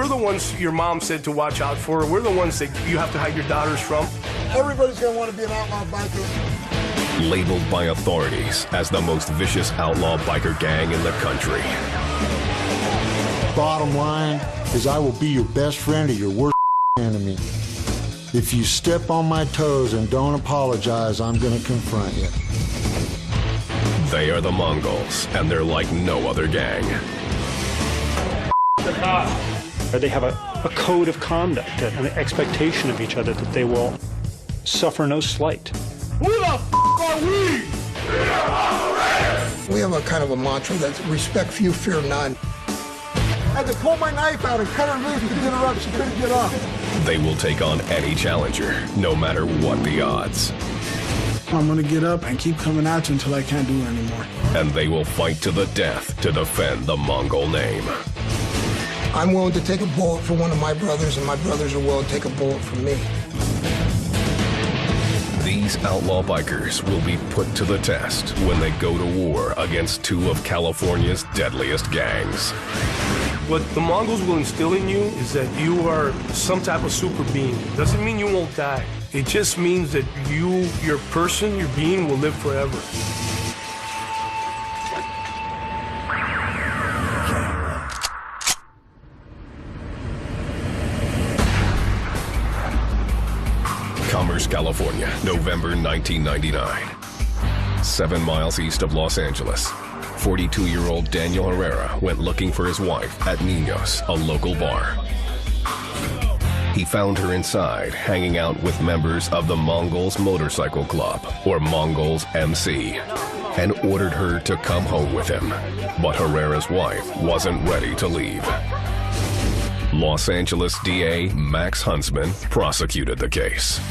we're the ones your mom said to watch out for. We're the ones that you have to hide your daughters from. Everybody's going to want to be an outlaw biker. Labeled by authorities as the most vicious outlaw biker gang in the country. Bottom line is I will be your best friend or your worst enemy. If you step on my toes and don't apologize, I'm going to confront you. They are the Mongols, and they're like no other gang. They have a code of conduct, an expectation of each other that they will suffer no slight. Who the f*** are we? We have a kind of a mantra that's respect few, fear none. I had to pull my knife out and cut her loose to get her up. She couldn't get up. They will take on any challenger, no matter what the odds. I'm gonna get up and keep coming at you until I can't do it anymore. And they will fight to the death to defend the Mongol name. I'm willing to take a bullet for one of my brothers, and my brothers are willing to take a bullet for me. These outlaw bikers will be put to the test when they go to war against two of California's deadliest gangs. What the Mongols will instill in you is that you are some type of super being. Doesn't mean you won't die. It just means that you, your person, your being will live forever. Commerce, California, November 1999. 7 miles east of Los Angeles, 42-year-old Daniel Herrera went looking for his wife at Niños, a local bar. He found her inside, hanging out with members of the Mongols Motorcycle Club, or Mongols MC, and ordered her to come home with him. But Herrera's wife wasn't ready to leave. Los Angeles DA Max Huntsman prosecuted the case.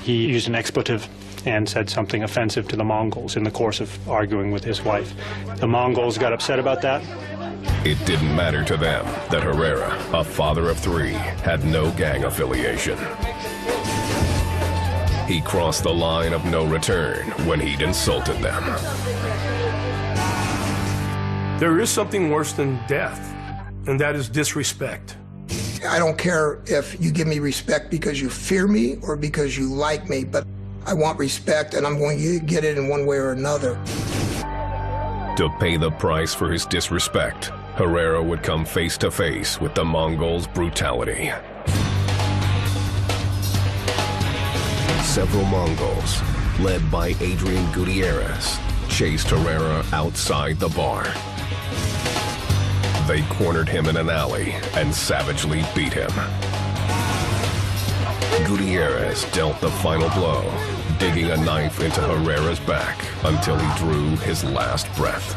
He used an expletive and said something offensive to the Mongols in the course of arguing with his wife. The Mongols got upset about that. It didn't matter to them that Herrera, a father of 3, had no gang affiliation. He crossed the line of no return when he'd insulted them. There is something worse than death, and that is disrespect. I don't care if you give me respect because you fear me or because you like me, but I want respect, and I'm going to get it in one way or another. To pay the price for his disrespect, Herrera would come face to face with the Mongols' brutality. Several Mongols, led by Adrian Gutierrez, chased Herrera outside the bar. They cornered him in an alley and savagely beat him. Gutierrez dealt the final blow, digging a knife into Herrera's back until he drew his last breath.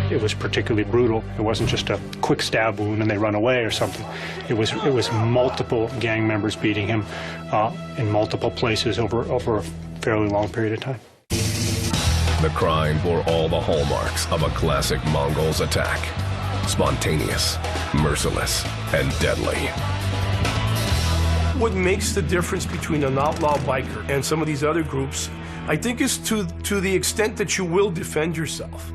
It was particularly brutal. It wasn't just a quick stab wound and they run away or something. It was multiple gang members beating him in multiple places over a fairly long period of time. The crime bore all the hallmarks of a classic Mongols attack: spontaneous, merciless, and deadly. What makes the difference between an outlaw biker and some of these other groups, I think, is to the extent that you will defend yourself.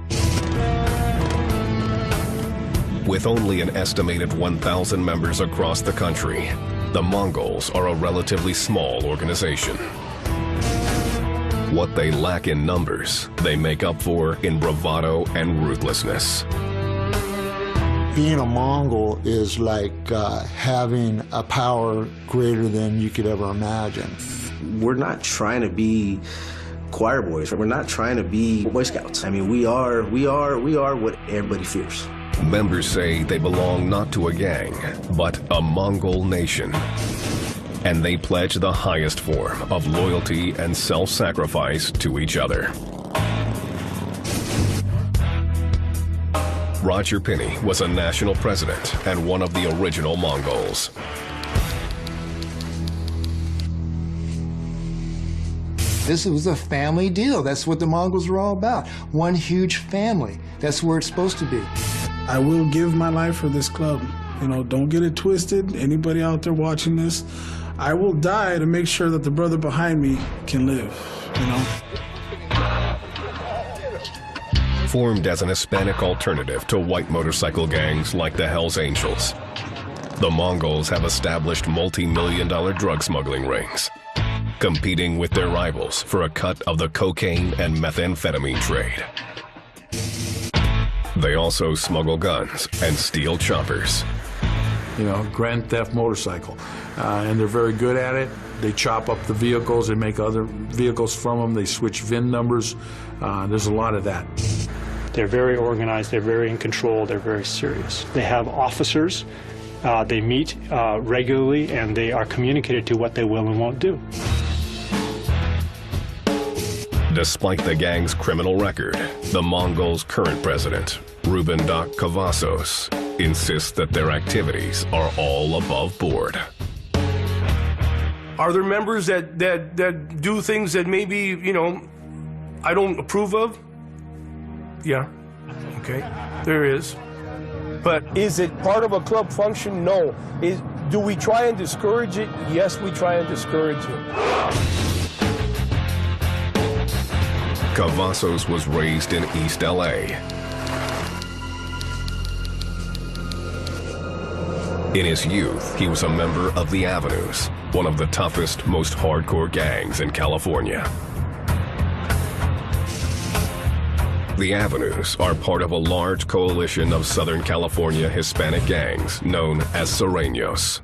With only an estimated 1,000 members across the country, the Mongols are a relatively small organization. What they lack in numbers, they make up for in bravado and ruthlessness. Being a Mongol is like having a power greater than you could ever imagine. We're not trying to be choir boys. We're not trying to be Boy Scouts. I mean, we are what everybody fears. Members say they belong not to a gang, but a Mongol nation. And they pledge the highest form of loyalty and self-sacrifice to each other. Roger Pinney was a national president and one of the original Mongols. This was a family deal. That's what the Mongols were all about. One huge family. That's where it's supposed to be. I will give my life for this club. You know, don't get it twisted. Anybody out there watching this, I will die to make sure that the brother behind me can live, you know? Formed as an Hispanic alternative to white motorcycle gangs like the Hells Angels, the Mongols have established multi-million-dollar drug smuggling rings, competing with their rivals for a cut of the cocaine and methamphetamine trade. They also smuggle guns and steal choppers. You know, grand theft motorcycle. And they're very good at it. They chop up the vehicles, they make other vehicles from them, they switch VIN numbers. There's a lot of that. They're very organized, they're very in control, they're very serious. They have officers, they meet regularly, and they are communicated to what they will and won't do. Despite the gang's criminal record, the Mongols' current president, Ruben Doc Cavazos, insists that their activities are all above board. Are there members that do things that maybe, you know, I don't approve of? Yeah, okay, there is. But is it part of a club function? No. Do we try and discourage it? Yes, we try and discourage it. Cavazos was raised in East LA. In his youth, he was a member of the Avenues, one of the toughest, most hardcore gangs in California. The Avenues are part of a large coalition of Southern California Hispanic gangs known as Sureños.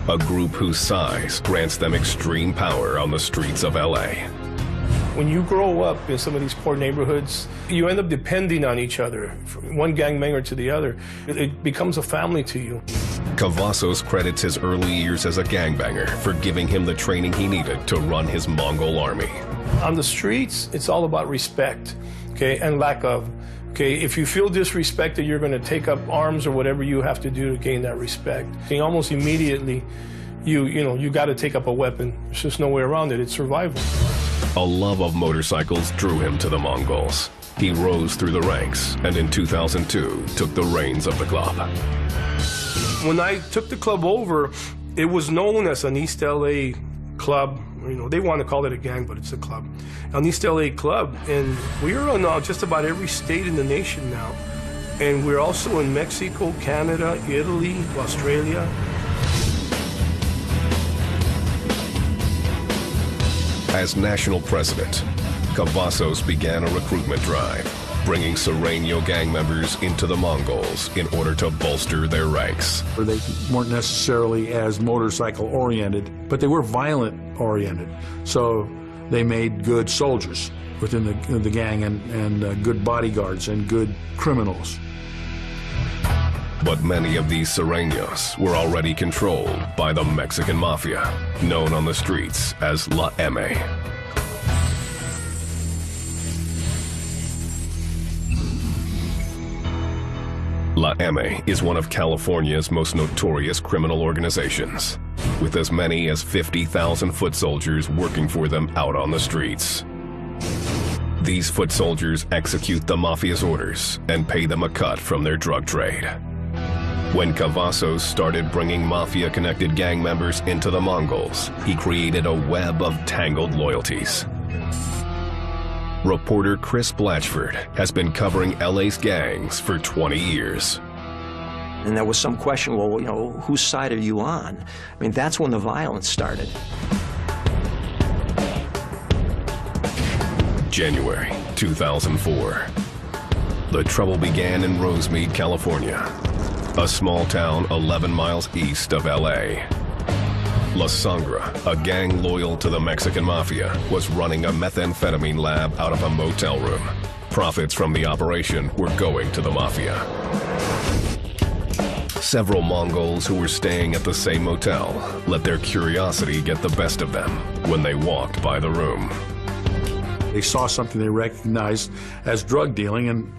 A group whose size grants them extreme power on the streets of LA. When you grow up in some of these poor neighborhoods, you end up depending on each other, from one gangbanger to the other. It becomes a family to you. Cavazos credits his early years as a gangbanger for giving him the training he needed to run his Mongol army. On the streets, it's all about respect, okay, and lack of. Okay, if you feel disrespected, you're going to take up arms or whatever you have to do to gain that respect. And almost immediately, you got to take up a weapon. There's just no way around it. It's survival. A love of motorcycles drew him to the Mongols. He rose through the ranks and in 2002 took the reins of the club. When I took the club over, it was known as an East LA club. You know, they want to call it a gang, but it's a club. An East LA club, and we're in just about every state in the nation now. And we're also in Mexico, Canada, Italy, Australia. As national president, Cavazos began a recruitment drive, bringing Sureño gang members into the Mongols in order to bolster their ranks. They weren't necessarily as motorcycle-oriented, but they were violent-oriented. So they made good soldiers within the gang and good bodyguards and good criminals. But many of these Sureños were already controlled by the Mexican Mafia, known on the streets as La M. La M is one of California's most notorious criminal organizations, with as many as 50,000 foot soldiers working for them out on the streets. These foot soldiers execute the Mafia's orders and pay them a cut from their drug trade. When Cavazos started bringing Mafia-connected gang members into the Mongols, he created a web of tangled loyalties. Reporter Chris Blatchford has been covering LA's gangs for 20 years. And there was some question, well, you know, whose side are you on? I mean, that's when the violence started. January 2004. The trouble began in Rosemead, California, a small town 11 miles east of LA. La Sangra, a gang loyal to the Mexican Mafia, was running a methamphetamine lab out of a motel room. Profits from the operation were going to the Mafia. Several Mongols who were staying at the same motel let their curiosity get the best of them when they walked by the room. They saw something they recognized as drug dealing, and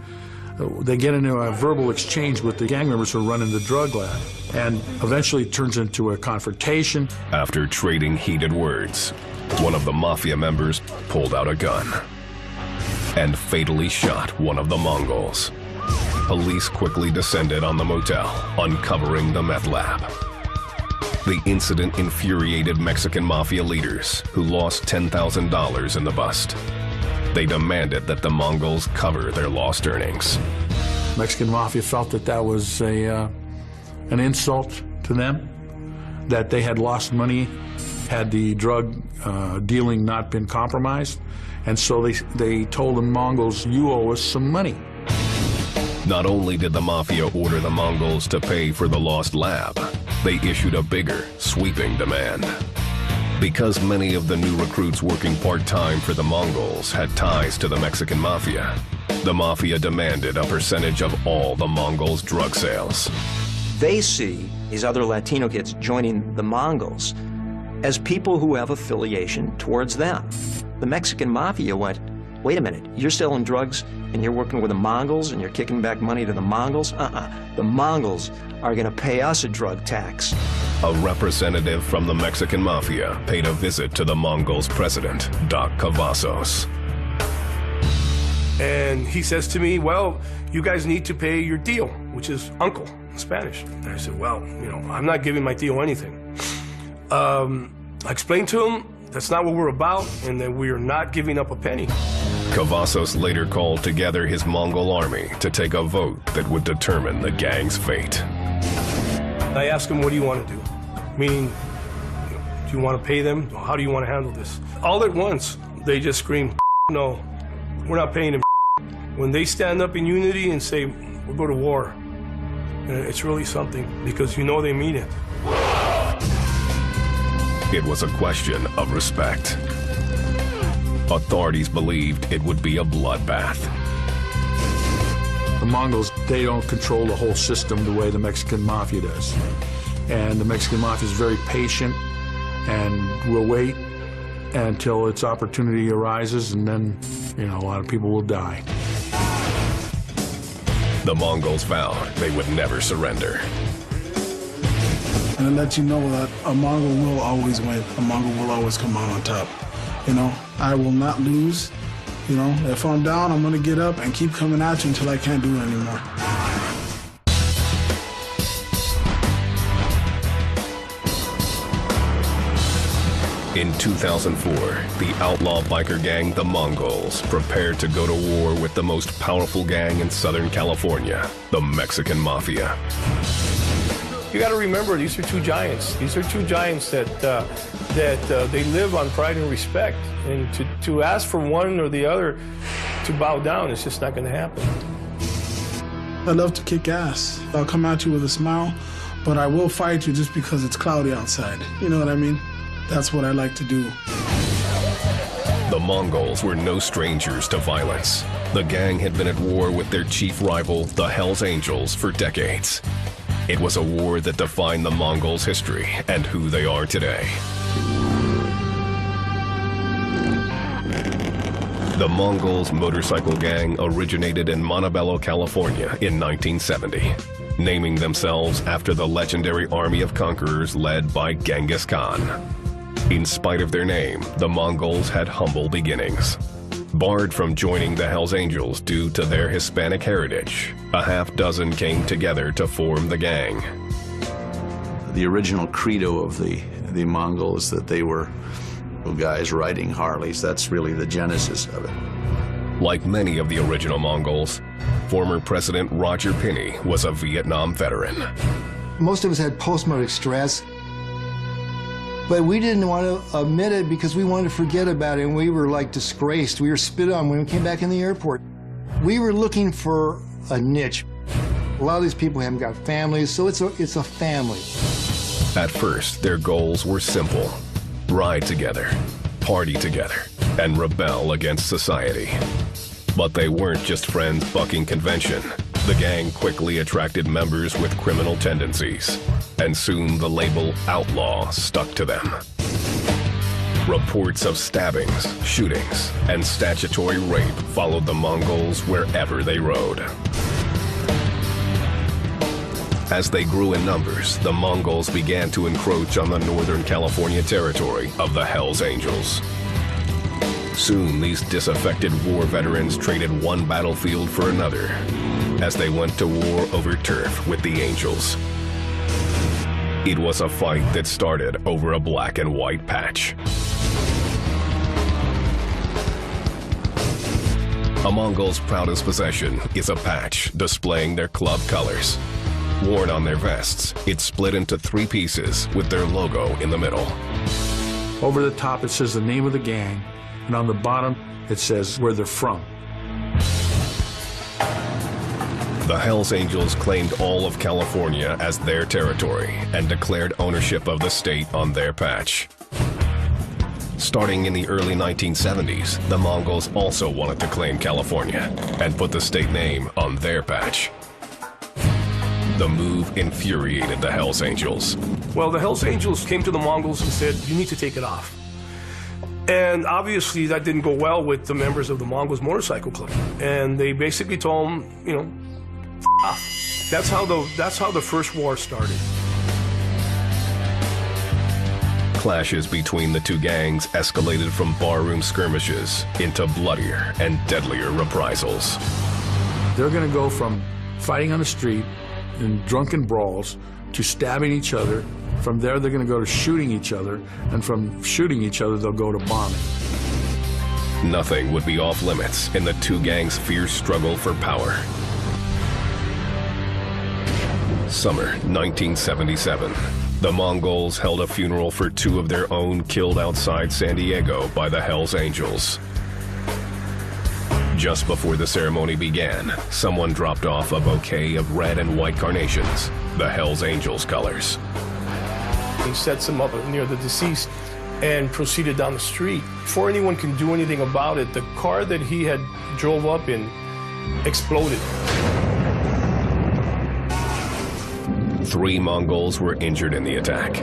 they get into a verbal exchange with the gang members who are running the drug lab, and eventually it turns into a confrontation. After trading heated words, one of the Mafia members pulled out a gun and fatally shot one of the Mongols. Police quickly descended on the motel, uncovering the meth lab. The incident infuriated Mexican Mafia leaders, who lost $10,000 in the bust. They demanded that the Mongols cover their lost earnings. Mexican Mafia felt that that was an insult to them, that they had lost money had the drug dealing not been compromised, and so they told the Mongols, "You owe us some money." Not only did the Mafia order the Mongols to pay for the lost lab, they issued a bigger, sweeping demand. Because many of the new recruits working part-time for the Mongols had ties to the Mexican Mafia, the Mafia demanded a percentage of all the Mongols' drug sales. They see these other Latino kids joining the Mongols as people who have affiliation towards them. The Mexican Mafia went, wait a minute, you're selling drugs and you're working with the Mongols and you're kicking back money to the Mongols? The Mongols are going to pay us a drug tax. A representative from the Mexican Mafia paid a visit to the Mongols' president, Doc Cavazos. And he says to me, well, you guys need to pay your tío, which is uncle in Spanish. And I said, well, I'm not giving my tío anything. I explained to him that's not what we're about and that we are not giving up a penny. Cavazos later called together his Mongol army to take a vote that would determine the gang's fate. I asked him, what do you want to do? Meaning, do you want to pay them? How do you want to handle this? All at once, they just scream, no, we're not paying them. When they stand up in unity and say, we'll go to war, it's really something, because they mean it. It was a question of respect. Authorities believed it would be a bloodbath. The Mongols, they don't control the whole system the way the Mexican Mafia does. And the Mexican Mafia is very patient and will wait until its opportunity arises, and then, a lot of people will die. The Mongols vowed they would never surrender. And to let you know that a Mongol will always win. A Mongol will always come out on top. I will not lose. If I'm down, I'm going to get up and keep coming at you until I can't do it anymore. In 2004, the outlaw biker gang, the Mongols, prepared to go to war with the most powerful gang in Southern California, the Mexican Mafia. You got to remember, these are two giants. These are two giants that they live on pride and respect. And to ask for one or the other to bow down, it's just not going to happen. I love to kick ass. I'll come at you with a smile, but I will fight you just because it's cloudy outside. You know what I mean? That's what I like to do. The Mongols were no strangers to violence. The gang had been at war with their chief rival, the Hells Angels, for decades. It was a war that defined the Mongols' history and who they are today. The Mongols motorcycle gang originated in Montebello, California in 1970, naming themselves after the legendary army of conquerors led by Genghis Khan. In spite of their name, the Mongols had humble beginnings. Barred from joining the Hells Angels due to their Hispanic heritage, a half dozen came together to form the gang. The original credo of the Mongols that they were guys riding Harleys. That's really the genesis of it. Like many of the original Mongols, former President Roger Penny was a Vietnam veteran. Most of us had post-traumatic stress, but we didn't want to admit it because we wanted to forget about it, and we were like disgraced. We were spit on when we came back in the airport. We were looking for a niche. A lot of these people haven't got families, so it's a family. At first, their goals were simple: ride together, party together, and rebel against society. But they weren't just friends bucking convention. The gang quickly attracted members with criminal tendencies, and soon the label outlaw stuck to them. Reports of stabbings, shootings, and statutory rape followed the Mongols wherever they rode. As they grew in numbers, the Mongols began to encroach on the Northern California territory of the Hells Angels. Soon, these disaffected war veterans traded one battlefield for another as they went to war over turf with the Angels. It was a fight that started over a black and white patch. A Mongol's proudest possession is a patch displaying their club colors. Worn on their vests, it's split into 3 pieces with their logo in the middle. Over the top, it says the name of the gang, and on the bottom, it says where they're from. The Hells Angels claimed all of California as their territory and declared ownership of the state on their patch. Starting in the early 1970s, the Mongols also wanted to claim California and put the state name on their patch. The move infuriated the Hells Angels. Well, the Hells Angels came to the Mongols and said, you need to take it off. And obviously that didn't go well with the members of the Mongols Motorcycle Club. And they basically told them, you know, F off. That's how the first war started. Clashes between the 2 gangs escalated from barroom skirmishes into bloodier and deadlier reprisals. They're going to go from fighting on the street in drunken brawls to stabbing each other. From there, they're going to go to shooting each other, and from shooting each other, they'll go to bombing. Nothing would be off limits in the 2 gangs' fierce struggle for power. Summer 1977. The Mongols held a funeral for 2 of their own killed outside San Diego by the Hells Angels. Just before the ceremony began, someone dropped off a bouquet of red and white carnations, the Hells Angels colors. He sets them up near the deceased and proceeded down the street. Before anyone can do anything about it, the car that he had drove up in exploded. 3 Mongols were injured in the attack.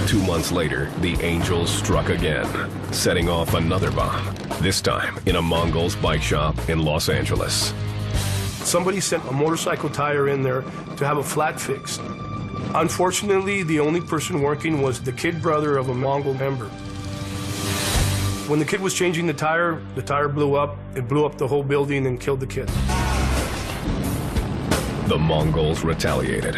2 months later, the Angels struck again, setting off another bomb, this time in a Mongol's bike shop in Los Angeles. Somebody sent a motorcycle tire in there to have a flat fixed. Unfortunately, the only person working was the kid brother of a Mongol member. When the kid was changing the tire blew up. It blew up the whole building and killed the kid. The Mongols retaliated.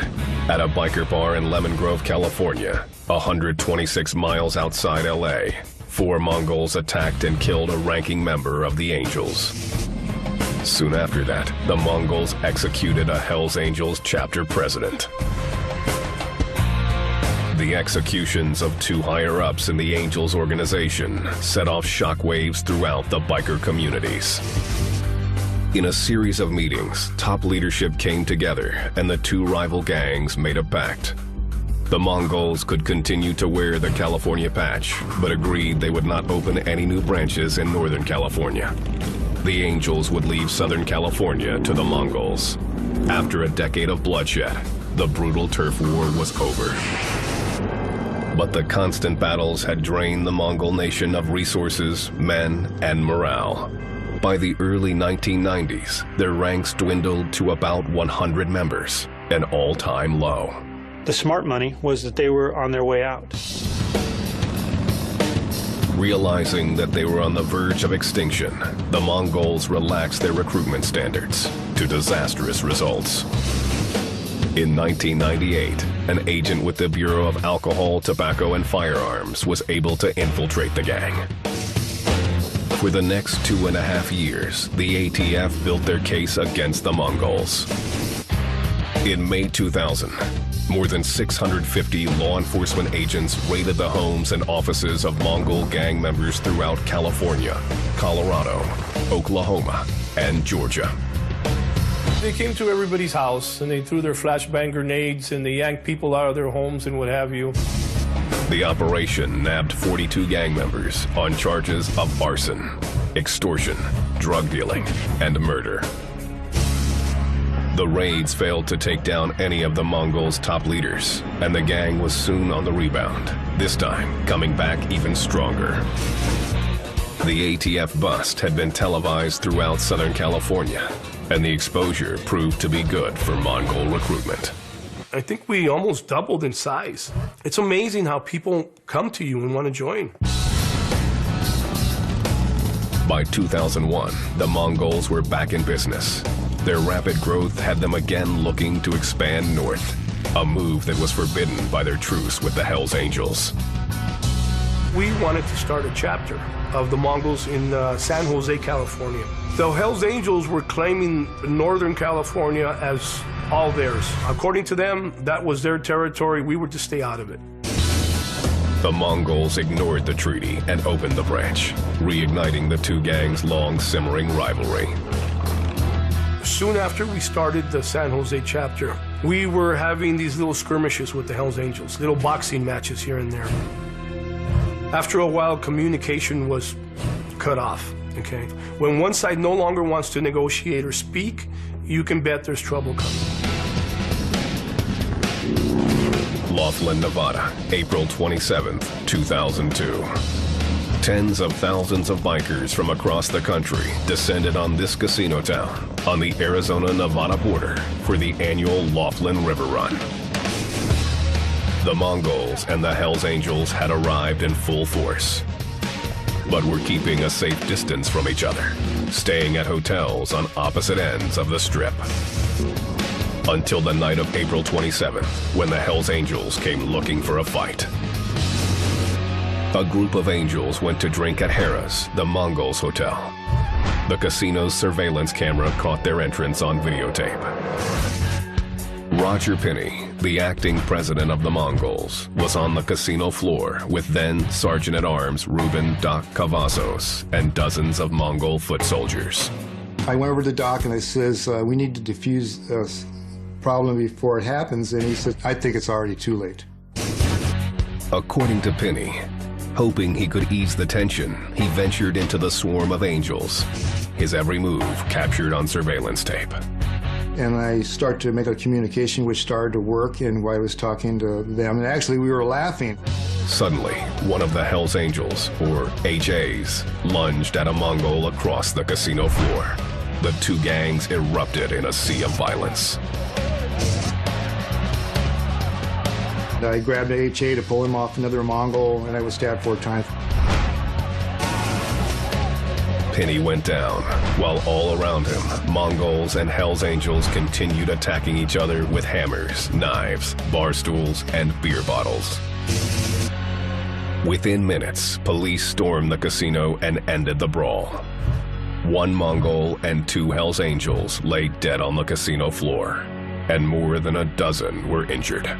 At a biker bar in Lemon Grove, California, 126 miles outside LA, 4 Mongols attacked and killed a ranking member of the Angels. Soon after that, the Mongols executed a Hells Angels chapter president. The executions of 2 higher-ups in the Angels organization set off shockwaves throughout the biker communities. In a series of meetings, top leadership came together and the 2 rival gangs made a pact. The Mongols could continue to wear the California patch, but agreed they would not open any new branches in Northern California. The Angels would leave Southern California to the Mongols. After a decade of bloodshed, the brutal turf war was over. But the constant battles had drained the Mongol nation of resources, men, and morale. By the early 1990s, their ranks dwindled to about 100 members, an all-time low. The smart money was that they were on their way out. Realizing that they were on the verge of extinction, the Mongols relaxed their recruitment standards to disastrous results. In 1998, an agent with the Bureau of Alcohol, Tobacco, and Firearms was able to infiltrate the gang. For the next 2.5 years, the ATF built their case against the Mongols. In May 2000, more than 650 law enforcement agents raided the homes and offices of Mongol gang members throughout California, Colorado, Oklahoma, and Georgia. They came to everybody's house and they threw their flashbang grenades and they yanked people out of their homes and what have you. The operation nabbed 42 gang members on charges of arson, extortion, drug dealing, and murder. The raids failed to take down any of the Mongols' top leaders, and the gang was soon on the rebound, this time coming back even stronger. The ATF bust had been televised throughout Southern California, and the exposure proved to be good for Mongol recruitment. I think we almost doubled in size. It's amazing how people come to you and want to join. By 2001, the Mongols were back in business. Their rapid growth had them again looking to expand north, a move that was forbidden by their truce with the Hells Angels. We wanted to start a chapter of the Mongols in San Jose, California. The Hells Angels were claiming Northern California as all theirs. According to them, that was their territory. We were to stay out of it. The Mongols ignored the treaty and opened the branch, reigniting the two gangs' long simmering rivalry. Soon after we started the San Jose chapter, we were having these little skirmishes with the Hells Angels, little boxing matches here and there. After a while, communication was cut off, okay? When one side no longer wants to negotiate or speak, you can bet there's trouble coming. Laughlin, Nevada, April 27, 2002. Tens of thousands of bikers from across the country descended on this casino town on the Arizona-Nevada border for the annual Laughlin River Run. The Mongols and the Hells Angels had arrived in full force, but were keeping a safe distance from each other, staying at hotels on opposite ends of the Strip. Until the night of April 27th, when the Hells Angels came looking for a fight. A group of angels went to drink at Harrah's, the Mongols' hotel. The casino's surveillance camera caught their entrance on videotape. Roger Pinney, the acting president of the Mongols, was on the casino floor with then Sergeant-at-Arms Ruben Doc Cavazos and dozens of Mongol foot soldiers. I went over to Doc and I says, we need to defuse this problem before it happens, and he said, I think it's already too late. According to Pinney, hoping he could ease the tension, he ventured into the swarm of angels, his every move captured on surveillance tape. And I started to make a communication which started to work, and I was talking to them, and actually we were laughing. Suddenly, one of the Hells Angels, or HAs, lunged at a Mongol across the casino floor. The two gangs erupted in a sea of violence. I grabbed a HA to pull him off another Mongol, and I was stabbed 4 times. Pinney went down, while all around him, Mongols and Hells Angels continued attacking each other with hammers, knives, bar stools, and beer bottles. Within minutes, police stormed the casino and ended the brawl. 1 Mongol and 2 Hells Angels lay dead on the casino floor, and more than a dozen were injured.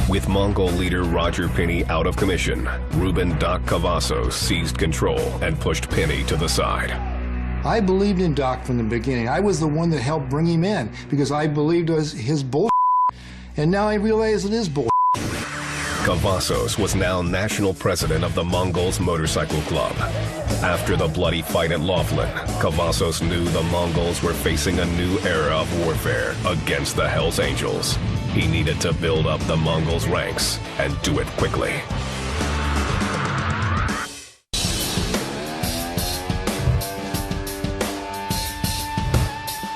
With Mongol leader Roger Pinney out of commission, Ruben Doc Cavazos seized control and pushed Pinney to the side. I believed in Doc from the beginning. I was the one that helped bring him in because I believed it was his bull. And now I realize it is bull. Cavazos was now national president of the Mongols Motorcycle Club. After the bloody fight at Laughlin, Cavazos knew the Mongols were facing a new era of warfare against the Hells Angels. He needed to build up the Mongols' ranks and do it quickly.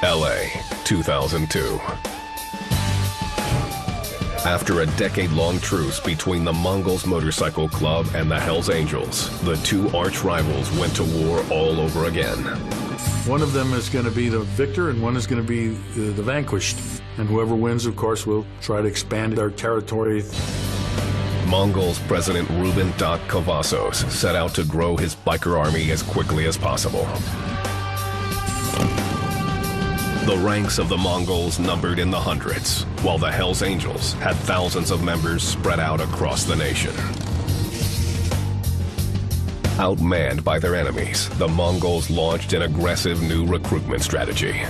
LA, 2002. After a decade-long truce between the Mongols Motorcycle Club and the Hells Angels, the two arch rivals went to war all over again. One of them is going to be the victor and one is going to be the vanquished. And whoever wins, of course, will try to expand their territory. Mongols President Ruben Doc Cavazos set out to grow his biker army as quickly as possible. The ranks of the Mongols numbered in the hundreds, while the Hells Angels had thousands of members spread out across the nation. Outmanned by their enemies, the Mongols launched an aggressive new recruitment strategy.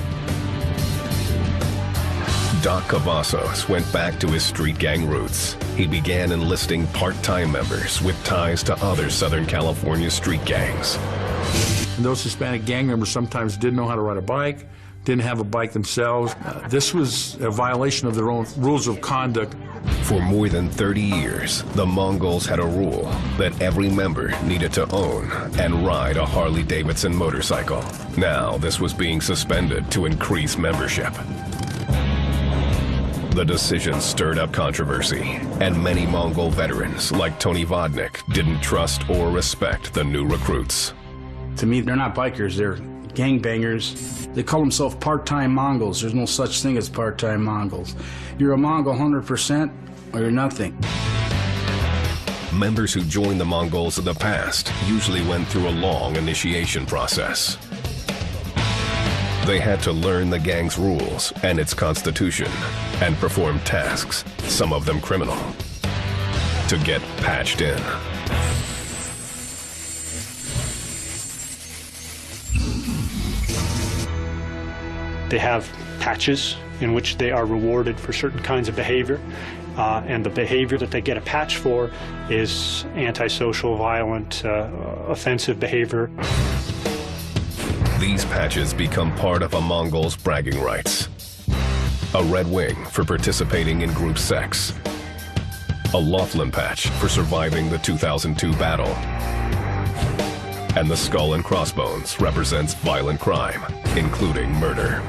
Doc Cavazos went back to his street gang roots. He began enlisting part-time members with ties to other Southern California street gangs. And those Hispanic gang members sometimes didn't know how to ride a bike, didn't have a bike themselves. This was a violation of their own rules of conduct. For more than 30 years, the Mongols had a rule that every member needed to own and ride a Harley-Davidson motorcycle. Now, this was being suspended to increase membership. The decision stirred up controversy, and many Mongol veterans, like Tony Vodnik, didn't trust or respect the new recruits. To me, they're not bikers, they're gangbangers. They call themselves part-time Mongols. There's no such thing as part-time Mongols. You're a Mongol 100% or you're nothing. Members who joined the Mongols in the past usually went through a long initiation process. They had to learn the gang's rules and its constitution and perform tasks, some of them criminal, to get patched in. They have patches in which they are rewarded for certain kinds of behavior, and the behavior that they get a patch for is antisocial, violent, offensive behavior. These patches become part of a Mongol's bragging rights. A red wing for participating in group sex. A Laughlin patch for surviving the 2002 battle. And the skull and crossbones represents violent crime, including murder.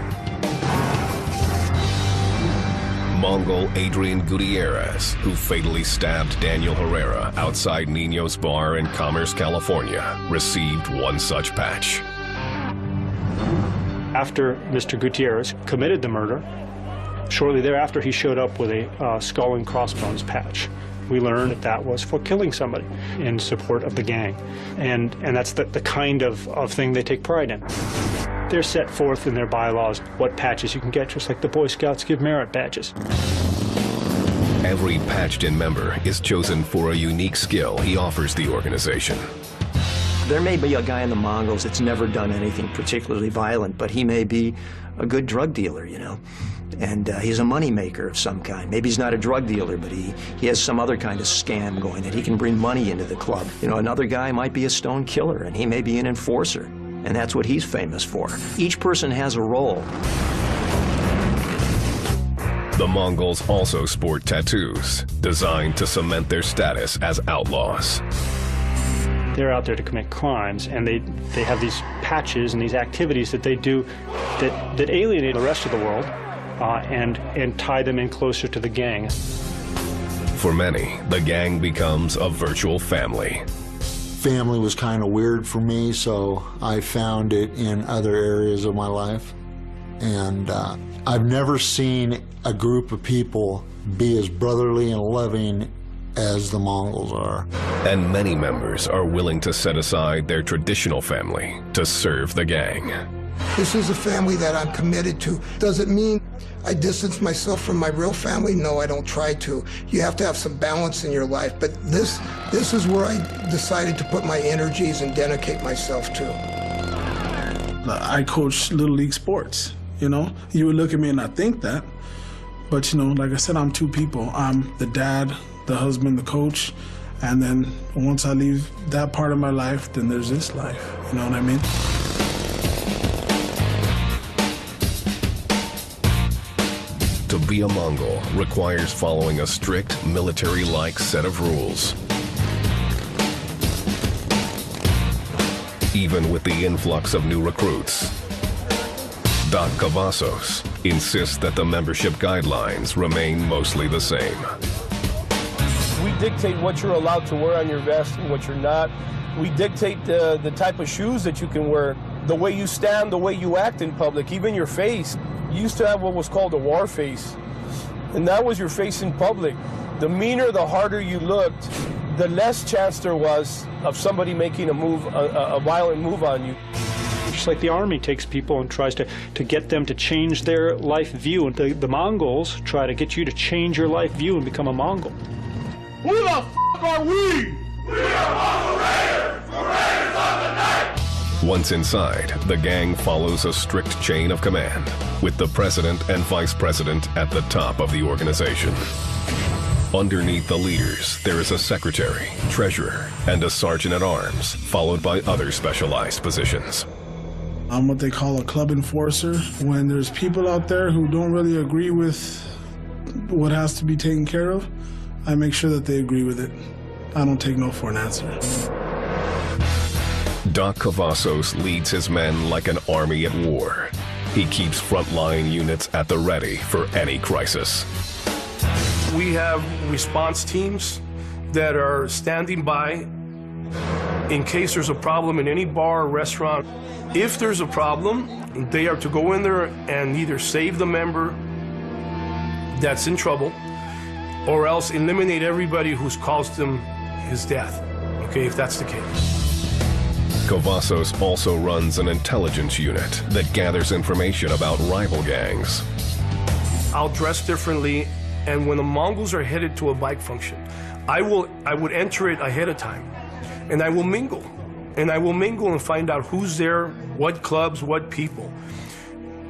Mongol Adrian Gutierrez, who fatally stabbed Daniel Herrera outside Nino's bar in Commerce, California, received one such patch. After Mr. Gutierrez committed the murder, shortly thereafter he showed up with a skull and crossbones patch. We learned that that was for killing somebody in support of the gang. And that's the kind of thing they take pride in. They're set forth in their bylaws what patches you can get, just like the Boy Scouts give merit badges. Every patched-in member is chosen for a unique skill he offers the organization. There may be a guy in the Mongols that's never done anything particularly violent, but he may be a good drug dealer, you know, and he's a money maker of some kind. Maybe he's not a drug dealer, but he has some other kind of scam going that he can bring money into the club. You know, another guy might be a stone killer, and he may be an enforcer, and that's what he's famous for. Each person has a role. The Mongols also sport tattoos, designed to cement their status as outlaws. They're out there to commit crimes, and they have these patches and these activities that they do that alienate the rest of the world and tie them in closer to the gang. For many, the gang becomes a virtual family. Family was kind of weird for me, so I found it in other areas of my life. And I've never seen a group of people be as brotherly and loving as the Mongols are. And many members are willing to set aside their traditional family to serve the gang. This is a family that I'm committed to. Does it mean I distance myself from my real family? No, I don't try to. You have to have some balance in your life, but this is where I decided to put my energies and dedicate myself to. I coach Little League sports, you know? You would look at me and not think that, but you know, like I said, I'm two people. I'm the dad, the husband, the coach, and then once I leave that part of my life, then there's this life, you know what I mean? To be a Mongol requires following a strict military-like set of rules. Even with the influx of new recruits, Doc Cavazos insists that the membership guidelines remain mostly the same. We dictate what you're allowed to wear on your vest and what you're not. We dictate the type of shoes that you can wear, the way you stand, the way you act in public, even your face. You used to have what was called a war face, and that was your face in public. The meaner, the harder you looked, the less chance there was of somebody making a move, a violent move on you. Just like the Army takes people and tries to get them to change their life view, and the Mongols try to get you to change your life view and become a Mongol. Who the f*** are we? We are Mongol Raiders, the Raiders of the Night! Once inside, the gang follows a strict chain of command, with the president and vice president at the top of the organization. Underneath the leaders, there is a secretary, treasurer, and a sergeant-at-arms, followed by other specialized positions. I'm what they call a club enforcer. When there's people out there who don't really agree with what has to be taken care of, I make sure that they agree with it. I don't take no for an answer. Doc Cavazos leads his men like an army at war. He keeps frontline units at the ready for any crisis. We have response teams that are standing by in case there's a problem in any bar or restaurant. If there's a problem, they are to go in there and either save the member that's in trouble or else eliminate everybody who's caused them his death, okay, if that's the case. Cavazos also runs an intelligence unit that gathers information about rival gangs. I'll dress differently, and when the Mongols are headed to a bike function, I would enter it ahead of time, and I will mingle. And I will mingle and find out who's there, what clubs, what people.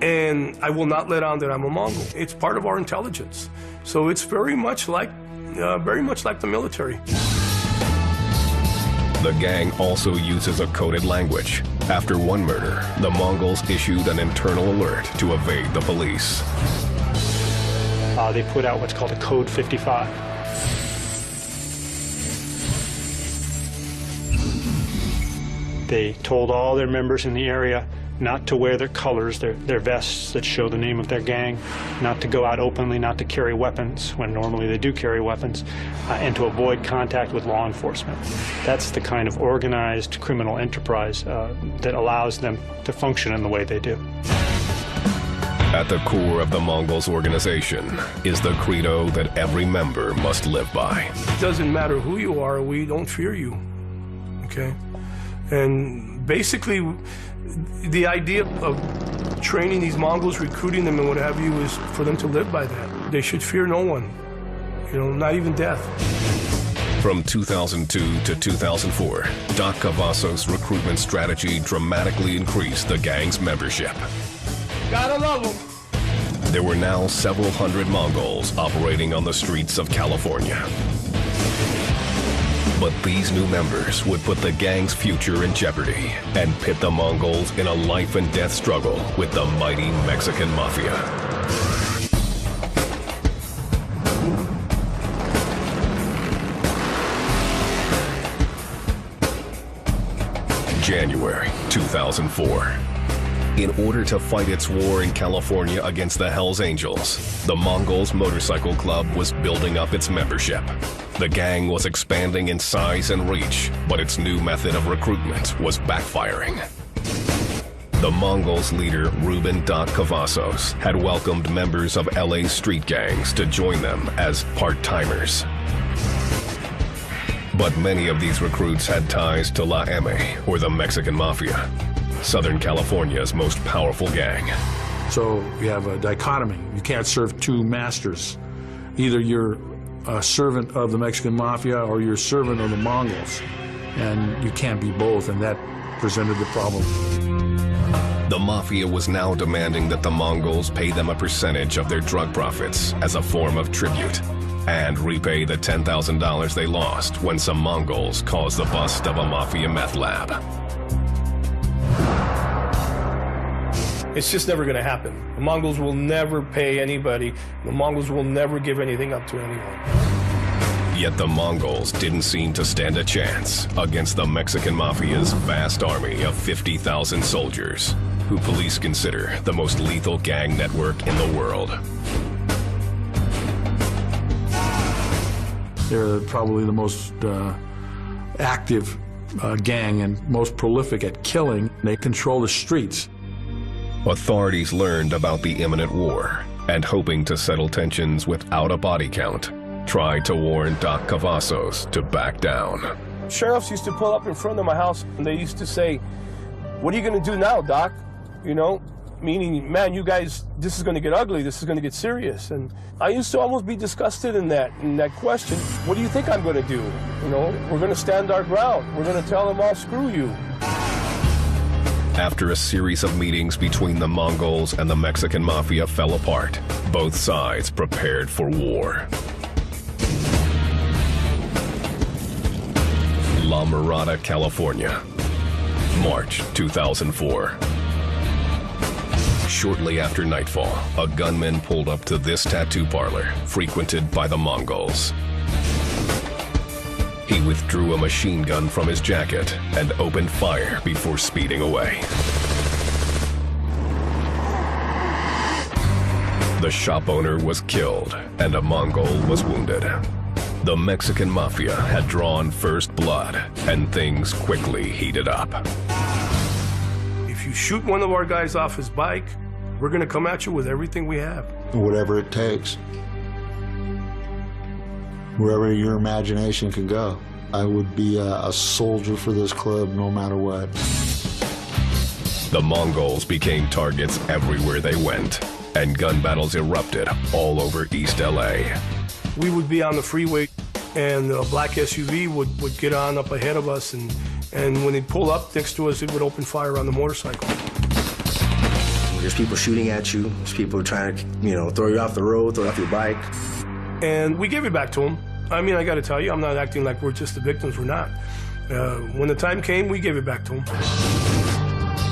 And I will not let on that I'm a Mongol. It's part of our intelligence. So it's very much like the military. The gang also uses a coded language. After one murder, the Mongols issued an internal alert to evade the police. They put out what's called a Code 55. They told all their members in the area not to wear their colors, their vests that show the name of their gang, not to go out openly, not to carry weapons when normally they do carry weapons, and to avoid contact with law enforcement. That's the kind of organized criminal enterprise that allows them to function in the way they do. At the core of the Mongols' organization is the credo that every member must live by. It doesn't matter who you are, we don't fear you, okay? And basically, the idea of training these Mongols, recruiting them and what have you, is for them to live by that. They should fear no one, you know, not even death. From 2002 to 2004, Doc Cavazos' recruitment strategy dramatically increased the gang's membership. Gotta love them. There were now several hundred Mongols operating on the streets of California. But these new members would put the gang's future in jeopardy and pit the Mongols in a life and death struggle with the mighty Mexican Mafia. January 2004. In order to fight its war in California against the Hells Angels, the Mongols Motorcycle Club was building up its membership. The gang was expanding in size and reach, but its new method of recruitment was backfiring. The Mongols' leader, Ruben Doc Cavazos, had welcomed members of LA's street gangs to join them as part-timers. But many of these recruits had ties to La M, or the Mexican Mafia, Southern California's most powerful gang. So you have a dichotomy. You can't serve two masters. Either you're a servant of the Mexican Mafia or you're a servant of the Mongols. And you can't be both, and that presented the problem. The Mafia was now demanding that the Mongols pay them a percentage of their drug profits as a form of tribute, and repay the $10,000 they lost when some Mongols caused the bust of a Mafia meth lab. It's just never going to happen. The Mongols will never pay anybody. The Mongols will never give anything up to anyone. Yet the Mongols didn't seem to stand a chance against the Mexican Mafia's vast army of 50,000 soldiers, who police consider the most lethal gang network in the world. They're probably the most active gang and most prolific at killing. They control the streets. Authorities learned about the imminent war and, hoping to settle tensions without a body count, tried to warn Doc Cavazos to back down. Sheriffs used to pull up in front of my house and they used to say, "What are you going to do now, Doc?" You know, meaning, man, you guys, this is going to get ugly, this is going to get serious. And I used to almost be disgusted in that question. What do you think I'm going to do? You know, we're going to stand our ground. We're going to tell them all, screw you. After a series of meetings between the Mongols and the Mexican Mafia fell apart, both sides prepared for war. La Mirada, California, March 2004. Shortly after nightfall, a gunman pulled up to this tattoo parlor, frequented by the Mongols. He withdrew a machine gun from his jacket and opened fire before speeding away. The shop owner was killed and a Mongol was wounded. The Mexican Mafia had drawn first blood and things quickly heated up. If you shoot one of our guys off his bike, we're going to come at you with everything we have. Whatever it takes. Wherever your imagination can go. I would be a soldier for this club no matter what. The Mongols became targets everywhere they went, and gun battles erupted all over East LA. We would be on the freeway, and a black SUV would get on up ahead of us, and when they'd pull up next to us, it would open fire on the motorcycle. There's people shooting at you. There's people trying to, throw you off the road, throw you off your bike. And we gave it back to them. I mean, I got to tell you, I'm not acting like we're just the victims. We're not. When the time came, we gave it back to them.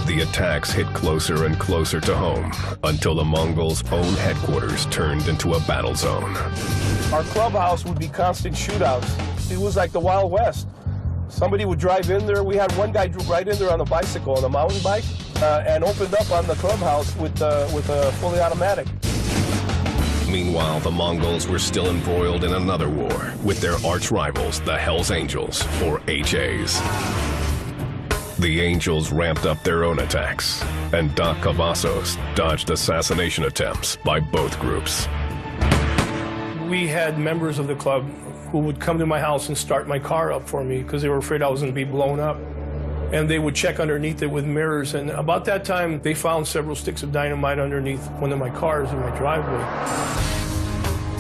The attacks hit closer and closer to home until the Mongols' own headquarters turned into a battle zone. Our clubhouse would be constant shootouts. It was like the Wild West. Somebody would drive in there. We had one guy drove right in there on a bicycle, on a mountain bike, and opened up on the clubhouse with a fully automatic. Meanwhile, the Mongols were still embroiled in another war with their arch rivals, the Hells Angels, or HAs. The Angels ramped up their own attacks, and Doc Cavazos dodged assassination attempts by both groups. We had members of the club who would come to my house and start my car up for me because they were afraid I was going to be blown up. And they would check underneath it with mirrors. And about that time, they found several sticks of dynamite underneath one of my cars in my driveway.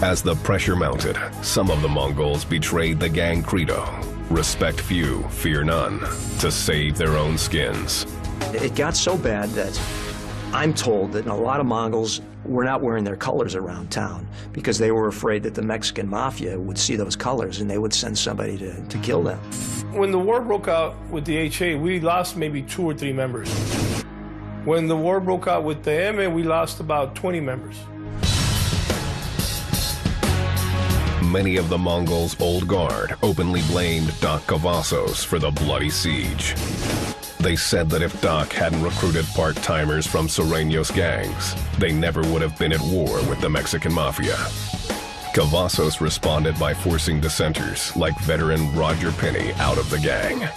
As the pressure mounted, some of the Mongols betrayed the gang credo, respect few, fear none, to save their own skins. It got so bad that I'm told that a lot of Mongols were not wearing their colors around town because they were afraid that the Mexican mafia would see those colors and they would send somebody to kill them. When the war broke out with the HA, we lost maybe 2 or 3 members. When the war broke out with the M, we lost about 20 members. Many of the Mongols' old guard openly blamed Doc Cavazos for the bloody siege. They said that if Doc hadn't recruited part-timers from Sureños gangs, they never would have been at war with the Mexican mafia. Cavazos responded by forcing dissenters like veteran Roger Penny out of the gang.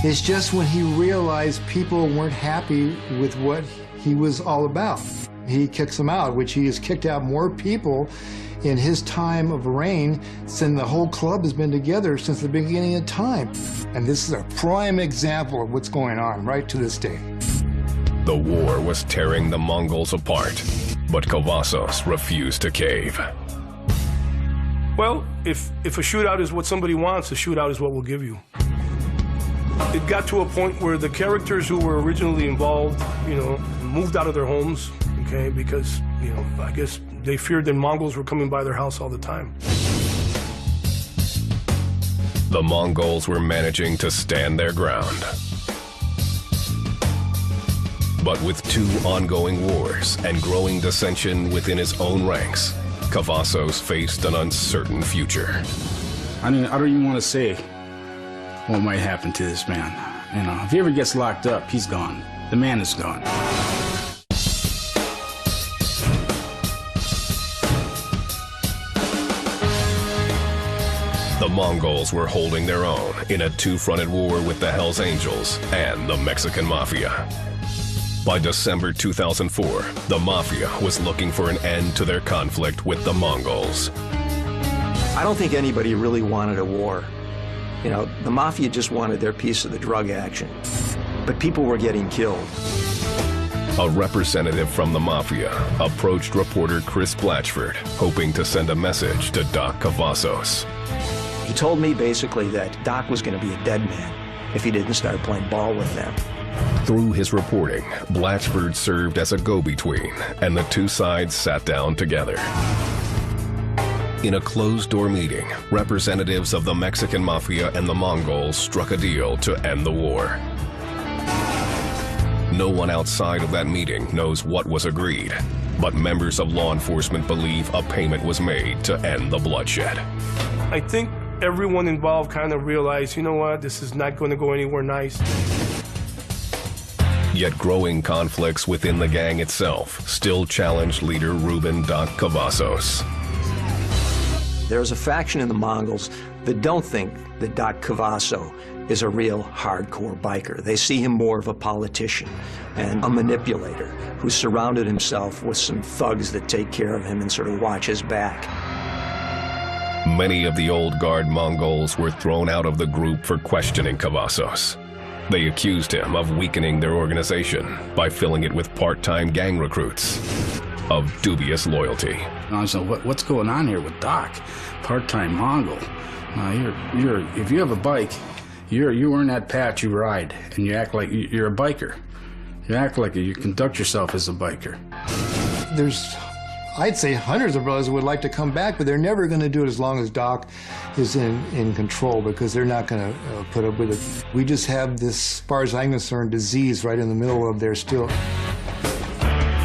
It's just when he realized people weren't happy with what he was all about, he kicks them out, which he has kicked out more people in his time of reign than the whole club has been together since the beginning of time. And this is a prime example of what's going on right to this day. The war was tearing the Mongols apart, but Cavazos refused to cave. Well, if a shootout is what somebody wants, a shootout is what we'll give you. It got to a point where the characters who were originally involved, moved out of their homes, okay, because, I guess they feared that Mongols were coming by their house all the time. The Mongols were managing to stand their ground. But with 2 ongoing wars and growing dissension within his own ranks, Cavazos faced an uncertain future. I don't even want to say what might happen to this man. If he ever gets locked up, he's gone. The man is gone. The Mongols were holding their own in a 2-fronted war with the Hells Angels and the Mexican Mafia. By December 2004, the Mafia was looking for an end to their conflict with the Mongols. I don't think anybody really wanted a war. The Mafia just wanted their piece of the drug action. But people were getting killed. A representative from the Mafia approached reporter Chris Blatchford, hoping to send a message to Doc Cavazos. He told me basically that Doc was going to be a dead man if he didn't start playing ball with them. Through his reporting, Blatchford served as a go-between, and the 2 sides sat down together. In a closed-door meeting, representatives of the Mexican Mafia and the Mongols struck a deal to end the war. No one outside of that meeting knows what was agreed, but members of law enforcement believe a payment was made to end the bloodshed. I think everyone involved kind of realized, you know what, this is not going to go anywhere nice. Yet growing conflicts within the gang itself still challenged leader Ruben Doc Cavazos. There's a faction in the Mongols that don't think that Doc Cavazo is a real hardcore biker. They see him more of a politician and a manipulator who surrounded himself with some thugs that take care of him and sort of watch his back. Many of the old guard Mongols were thrown out of the group for questioning Cavazos. They accused him of weakening their organization by filling it with part-time gang recruits of dubious loyalty. I was like, what's going on here with Doc? Part-time Mongol. If you have a bike, you earn that patch, you ride, and you act like you're a biker. You act like you conduct yourself as a biker. There's, I'd say, hundreds of brothers would like to come back, but they're never going to do it as long as Doc is in control, because they're not going to put up with it. We just have this, as far as I'm concerned, disease right in the middle of there still.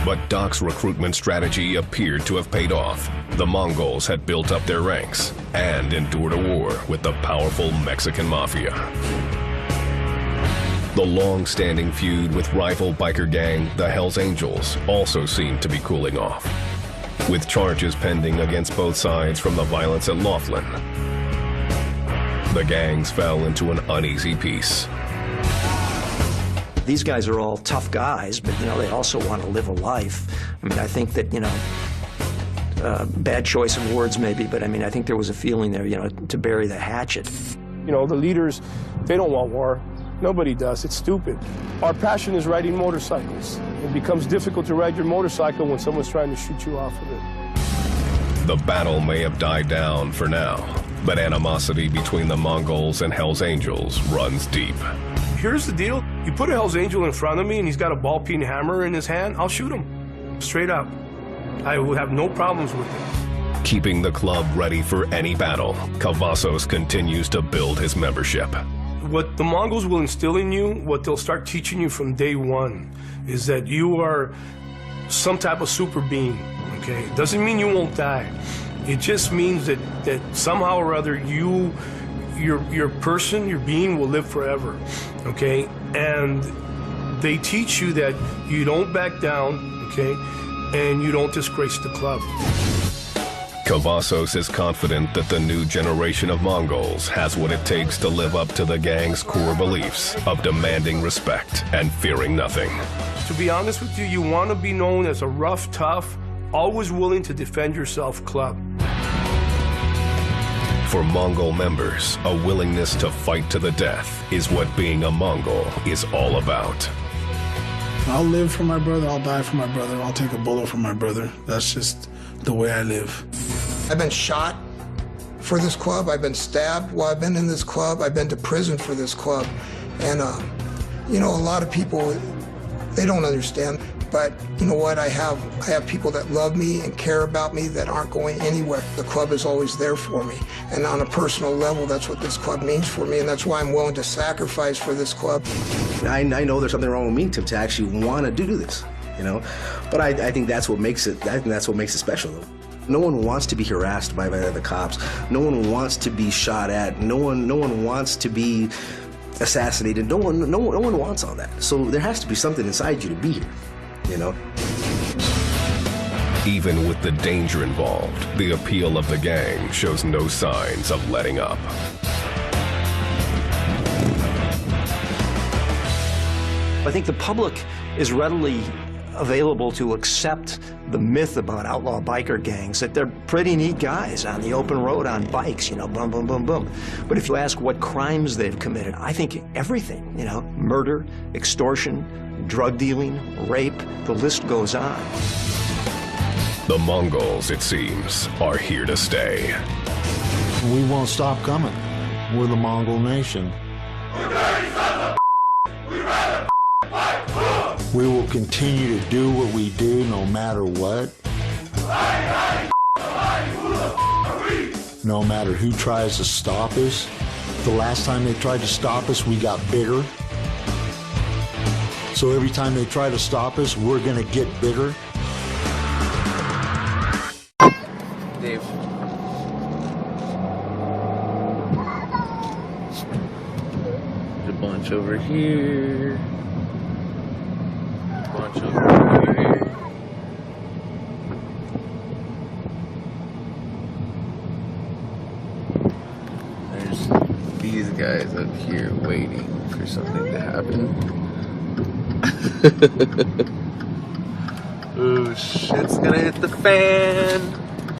But Doc's recruitment strategy appeared to have paid off. The Mongols had built up their ranks and endured a war with the powerful Mexican Mafia. The long-standing feud with rival biker gang, the Hells Angels, also seemed to be cooling off, with charges pending against both sides from the violence at Laughlin. The gangs fell into an uneasy peace. These guys are all tough guys, but, you know, they also want to live a life. I mean, I think that, you know, bad choice of words maybe, but I mean, I think there was a feeling there, you know, to bury the hatchet. You know, the leaders, they don't want war. Nobody does. It's stupid. Our passion is riding motorcycles. It becomes difficult to ride your motorcycle when someone's trying to shoot you off of it. The battle may have died down for now, but animosity between the Mongols and Hells Angels runs deep. Here's the deal. You put a Hells Angel in front of me and he's got a ball-peen hammer in his hand, I'll shoot him. Straight up. I will have no problems with it. Keeping the club ready for any battle, Cavazos continues to build his membership. What the Mongols will instill in you, what they'll start teaching you from day one, is that you are some type of super being, okay? It doesn't mean you won't die. It just means that somehow or other your person, your being will live forever, okay? And they teach you that you don't back down, okay? And you don't disgrace the club. Cavazos is confident that the new generation of Mongols has what it takes to live up to the gang's core beliefs of demanding respect and fearing nothing. To be honest with you, you want to be known as a rough, tough, always willing to defend yourself club. For Mongol members, a willingness to fight to the death is what being a Mongol is all about. I'll live for my brother, I'll die for my brother, I'll take a bullet for my brother. That's just the way I live. I've been shot for this club. I've been stabbed while I've been in this club. I've been to prison for this club. And, you know, a lot of people, they don't understand. But you know what? I have people that love me and care about me that aren't going anywhere. The club is always there for me. And on a personal level, that's what this club means for me. And that's why I'm willing to sacrifice for this club. I know there's something wrong with me to actually want to do this, you know? But I think that's what makes it, special, though. No one wants to be harassed by the cops. No one wants to be shot at. No one wants to be assassinated. No one wants all that. So there has to be something inside you to be here, you know? Even with the danger involved, the appeal of the gang shows no signs of letting up. I think the public is readily available to accept the myth about outlaw biker gangs, that they're pretty neat guys on the open road on bikes, you know, boom, boom, boom, boom. But if you ask what crimes they've committed, I think everything, you know, murder, extortion, drug dealing, rape, the list goes on. The Mongols, it seems, are here to stay. We won't stop coming. We're the Mongol nation. We will continue to do what we do no matter what. No matter who tries to stop us. The last time they tried to stop us, we got bigger. So every time they try to stop us, we're going to get bigger. Dave. There's a bunch over here. Bunch over here. There's these guys up here waiting for something to happen. Oh, shit's gonna hit the fan.